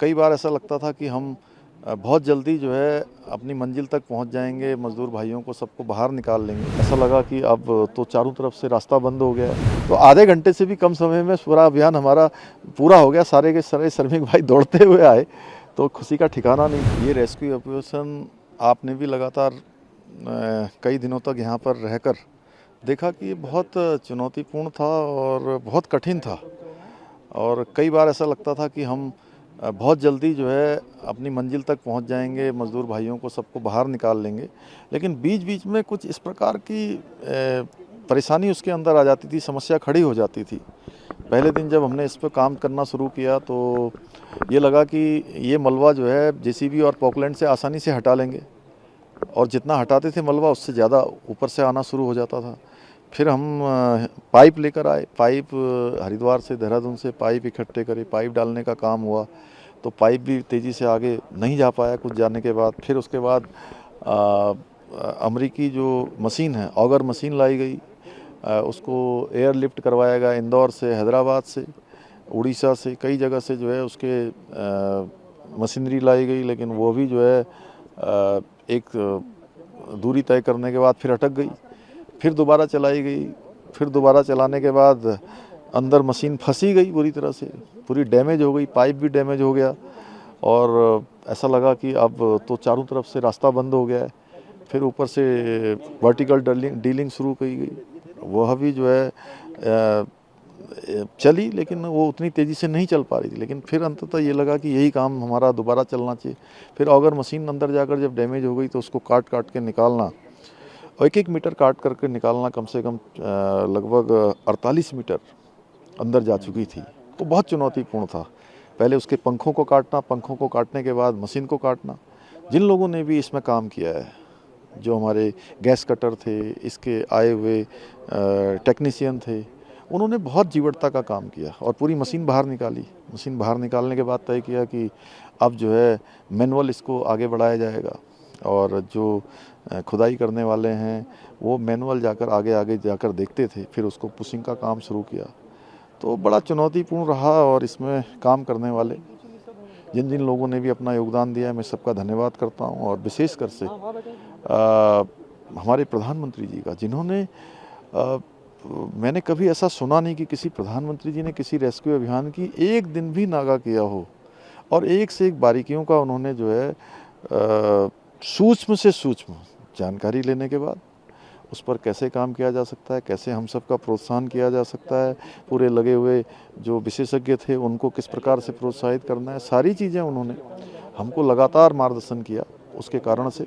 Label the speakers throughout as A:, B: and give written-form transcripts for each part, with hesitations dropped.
A: कई बार ऐसा लगता था कि हम बहुत जल्दी जो है अपनी मंजिल तक पहुंच जाएंगे, मज़दूर भाइयों को सबको बाहर निकाल लेंगे। ऐसा लगा कि अब तो चारों तरफ से रास्ता बंद हो गया है। तो आधे घंटे से भी कम समय में पूरा अभियान हमारा पूरा हो गया। सारे के सारे श्रमिक भाई दौड़ते हुए आए, तो खुशी का ठिकाना नहीं। ये रेस्क्यू ऑपरेशन आपने भी लगातार कई दिनों तक यहाँ पर रहकर देखा कि ये बहुत चुनौतीपूर्ण था और बहुत कठिन था। और कई बार ऐसा लगता था कि हम बहुत जल्दी जो है अपनी मंजिल तक पहुंच जाएंगे, मज़दूर भाइयों को सबको बाहर निकाल लेंगे। लेकिन बीच बीच में कुछ इस प्रकार की परेशानी उसके अंदर आ जाती थी, समस्या खड़ी हो जाती थी। पहले दिन जब हमने इस पर काम करना शुरू किया तो ये लगा कि ये मलबा जो है जेसीबी और पॉकलैंड से आसानी से हटा लेंगे, और जितना हटाते थे मलबा उससे ज़्यादा ऊपर से आना शुरू हो जाता था। फिर हम पाइप लेकर आए। पाइप हरिद्वार से, देहरादून से पाइप इकट्ठे करे, पाइप डालने का काम हुआ। तो पाइप भी तेज़ी से आगे नहीं जा पाया कुछ जाने के बाद। फिर उसके बाद अमरीकी जो मशीन है, ऑगर मशीन लाई गई। उसको एयर लिफ्ट करवाया गया इंदौर से, हैदराबाद से, उड़ीसा से, कई जगह से जो है उसके मशीनरी लाई गई। लेकिन वो भी जो है एक दूरी तय करने के बाद फिर अटक गई। फिर दोबारा चलाई गई। फिर दोबारा चलाने के बाद अंदर मशीन फंसी गई पूरी तरह से, पूरी डैमेज हो गई, पाइप भी डैमेज हो गया। और ऐसा लगा कि अब तो चारों तरफ से रास्ता बंद हो गया है। फिर ऊपर से वर्टिकल डीलिंग शुरू की गई। वह भी जो है चली, लेकिन वो उतनी तेज़ी से नहीं चल पा रही थी। लेकिन फिर अंततः ये लगा कि यही काम हमारा दोबारा चलना चाहिए। फिर ऑगर मशीन अंदर जाकर जब डैमेज हो गई तो उसको काट काट के निकालना, और एक एक मीटर काट करके निकालना, कम से कम लगभग 48 मीटर अंदर जा चुकी थी। तो बहुत चुनौतीपूर्ण था। पहले उसके पंखों को काटना, पंखों को काटने के बाद मशीन को काटना। जिन लोगों ने भी इसमें काम किया है, जो हमारे गैस कटर थे, इसके आए हुए टेक्नीशियन थे, उन्होंने बहुत जीवटता का काम किया और पूरी मशीन बाहर निकाली। मशीन बाहर निकालने के बाद तय किया कि अब जो है मैनुअल इसको आगे बढ़ाया जाएगा, और जो खुदाई करने वाले हैं वो मैनुअल जाकर आगे आगे जाकर देखते थे। फिर उसको पुशिंग का काम शुरू किया। तो बड़ा चुनौतीपूर्ण रहा, और इसमें काम करने वाले जिन जिन लोगों ने भी अपना योगदान दिया है, मैं सबका धन्यवाद करता हूं। और विशेषकर से हमारे प्रधानमंत्री जी का, जिन्होंने मैंने कभी ऐसा सुना नहीं कि किसी प्रधानमंत्री जी ने किसी रेस्क्यू अभियान की एक दिन भी नागा किया हो। और एक से एक बारीकियों का उन्होंने जो है सूक्ष्म से सूक्ष्म जानकारी लेने के बाद उस पर कैसे काम किया जा सकता है, कैसे हम सब का प्रोत्साहन किया जा सकता है, पूरे लगे हुए जो विशेषज्ञ थे उनको किस प्रकार से प्रोत्साहित करना है, सारी चीज़ें उन्होंने हमको लगातार मार्गदर्शन किया। उसके कारण से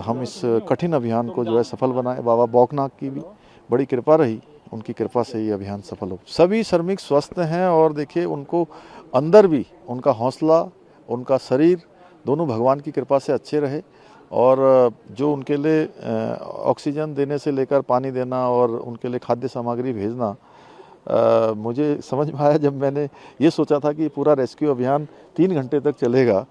A: हम इस कठिन अभियान को जो है सफल बनाए। बाबा बौखनाथ की भी बड़ी कृपा रही, उनकी कृपा से ये अभियान सफल हो। सभी श्रमिक स्वस्थ हैं, और देखिए उनको अंदर भी उनका हौसला, उनका शरीर दोनों भगवान की कृपा से अच्छे रहे। और जो उनके लिए ऑक्सीजन देने से लेकर पानी देना और उनके लिए खाद्य सामग्री भेजना, मुझे समझ में आया जब मैंने ये सोचा था कि पूरा रेस्क्यू अभियान 3 घंटे तक चलेगा।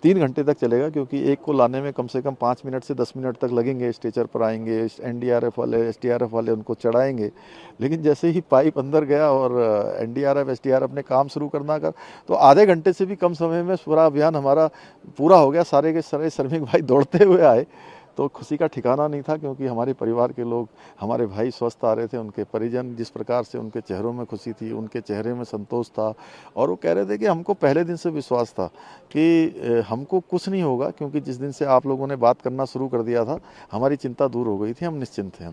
A: 3 घंटे तक चलेगा, क्योंकि एक को लाने में कम से कम 5 मिनट से 10 मिनट तक लगेंगे। स्ट्रेचर पर आएंगे, एनडीआरएफ वाले, एसडीआरएफ वाले उनको चढ़ाएंगे। लेकिन जैसे ही पाइप अंदर गया और एनडीआरएफ एसडीआरएफ ने काम शुरू करना कर, तो आधे घंटे से भी कम समय में पूरा अभियान हमारा पूरा हो गया। सारे के सारे श्रमिक भाई दौड़ते हुए आए, तो खुशी का ठिकाना नहीं था। क्योंकि हमारे परिवार के लोग, हमारे भाई स्वस्थ आ रहे थे, उनके परिजन, जिस प्रकार से उनके चेहरों में खुशी थी, उनके चेहरे में संतोष था। और वो कह रहे थे कि हमको पहले दिन से विश्वास था कि हमको कुछ नहीं होगा, क्योंकि जिस दिन से आप लोगों ने बात करना शुरू कर दिया था, हमारी चिंता दूर हो गई थी, हम निश्चिंत थे।